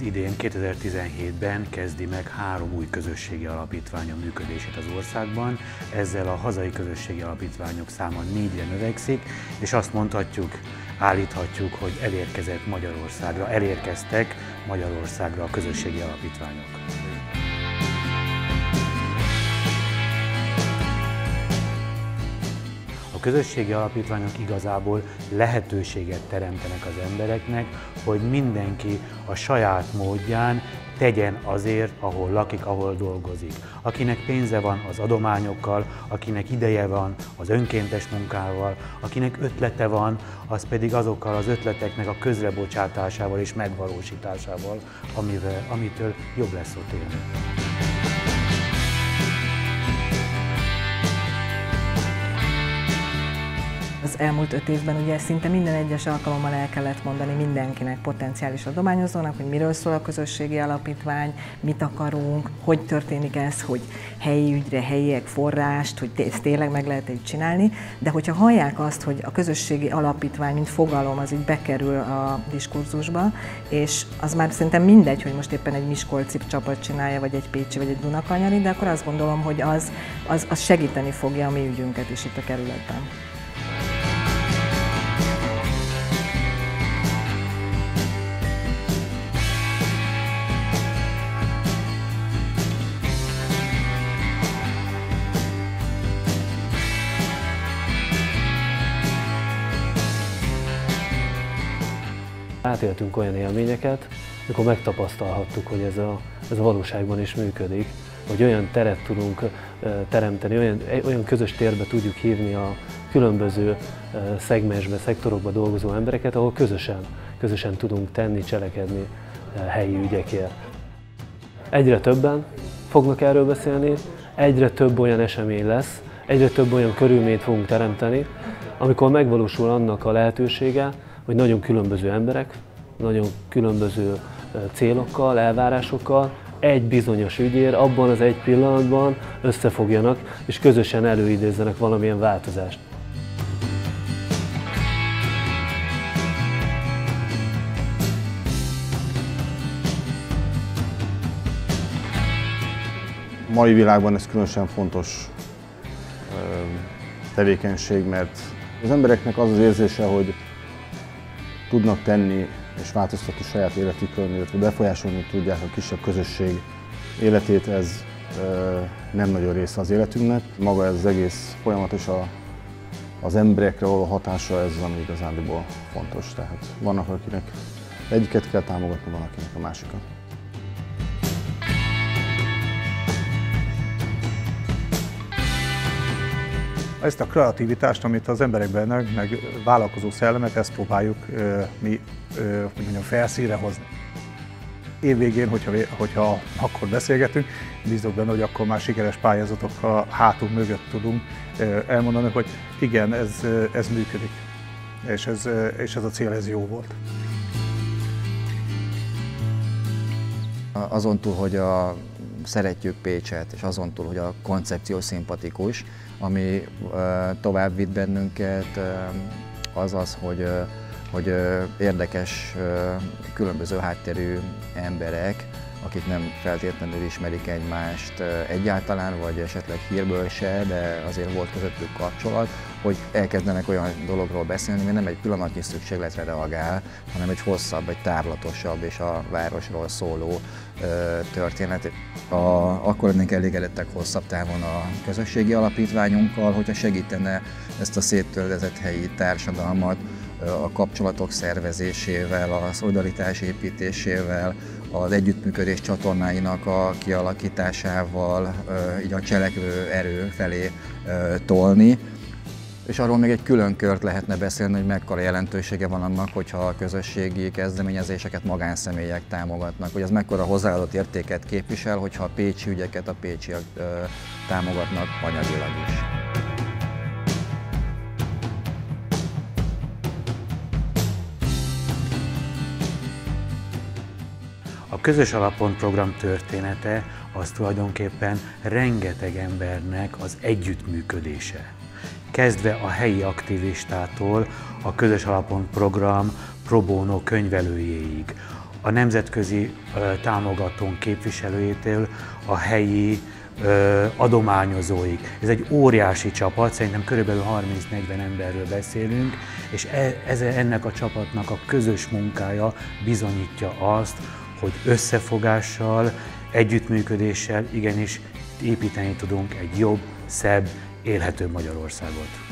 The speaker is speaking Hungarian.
az idén 2017-ben kezdi meg 3 új közösségi alapítvány a működését az országban. Ezzel a hazai közösségi alapítványok száma 4-re növekszik, és azt mondhatjuk, állíthatjuk, hogy elérkeztek Magyarországra a közösségi alapítványok. A közösségi alapítványok igazából lehetőséget teremtenek az embereknek, hogy mindenki a saját módján tegyen azért, ahol lakik, ahol dolgozik. Akinek pénze van az adományokkal, akinek ideje van az önkéntes munkával, akinek ötlete van, az pedig azokkal az ötleteknek a közrebocsátásával és megvalósításával, amitől jobb lesz ott élni. Az elmúlt 5 évben ugye szinte minden egyes alkalommal el kellett mondani mindenkinek, potenciális adományozónak, hogy miről szól a közösségi alapítvány, mit akarunk, hogy történik ez, hogy helyi ügyre, helyiek forrást, hogy ezt tényleg meg lehet így csinálni, de hogyha hallják azt, hogy a közösségi alapítvány, mint fogalom, az így bekerül a diskurzusba, és az már szerintem mindegy, hogy most éppen egy miskolci csapat csinálja, vagy egy pécsi, vagy egy dunakanyari, de akkor azt gondolom, hogy az segíteni fogja a mi ügyünket is itt a kerületben. Átéltünk olyan élményeket, amikor megtapasztalhattuk, hogy ez a valóságban is működik, hogy olyan teret tudunk teremteni, olyan közös térbe tudjuk hívni a különböző szegmensbe, szektorokba dolgozó embereket, ahol közösen tudunk tenni, cselekedni helyi ügyekért. Egyre többen fognak erről beszélni, egyre több olyan esemény lesz, egyre több olyan körülményt fogunk teremteni, amikor megvalósul annak a lehetősége, hogy nagyon különböző emberek, nagyon különböző célokkal, elvárásokkal egy bizonyos ügyért abban az egy pillanatban összefogjanak és közösen előidézzenek valamilyen változást. A mai világban ez különösen fontos tevékenység, mert az embereknek az az érzése, hogy tudnak tenni és változtatni saját életükön, illetve befolyásolni tudják a kisebb közösség életét, ez nem nagyon része az életünknek. Maga ez az egész folyamat és az emberekre való hatása, ez az, ami igazándiból fontos. Tehát vannak, akinek egyiket kell támogatni, van, akinek a másikat. Ezt a kreativitást, amit az emberekben meg vállalkozó szellemet, ezt próbáljuk mi hogy mondjam, felszínre hozni. Évvégén, hogyha akkor beszélgetünk, bízok benne, hogy akkor már sikeres pályázatokkal hátunk mögött tudunk elmondani, hogy igen, ez működik, és ez a cél, ez jó volt. Azon túl, hogy szeretjük Pécset, és azon túl, hogy a koncepció szimpatikus, ami tovább vitt bennünket, az az, hogy érdekes, különböző háttérű emberek, akik nem feltétlenül ismerik egymást egyáltalán, vagy esetleg hírből se, de azért volt közöttük kapcsolat, hogy elkezdenek olyan dologról beszélni, ami nem egy pillanatnyi szükségletre reagál, hanem egy hosszabb, egy távlatosabb és a városról szóló történet. Akkor lennénk elégedettek hosszabb távon a közösségi alapítványunkkal, hogyha segítene ezt a széttöredezett helyi társadalmat a kapcsolatok szervezésével, a szolidaritás építésével, az együttműködés csatornáinak a kialakításával, így a cselekvő erő felé tolni. És arról még egy külön kört lehetne beszélni, hogy mekkora jelentősége van annak, hogyha a közösségi kezdeményezéseket magánszemélyek támogatnak, hogy ez mekkora hozzáadott értéket képvisel, hogyha a pécsi ügyeket a pécsiek támogatnak anyagilag is. A Közös Alapon program története az tulajdonképpen rengeteg embernek az együttműködése. Kezdve a helyi aktivistától a Közös Alapon program pro bono könyvelőjéig, a nemzetközi támogatónk képviselőjétől a helyi adományozóig. Ez egy óriási csapat, szerintem körülbelül 30-40 emberről beszélünk, és ennek a csapatnak a közös munkája bizonyítja azt, hogy összefogással, együttműködéssel igenis építeni tudunk egy jobb, szebb, élhetőbb Magyarországot.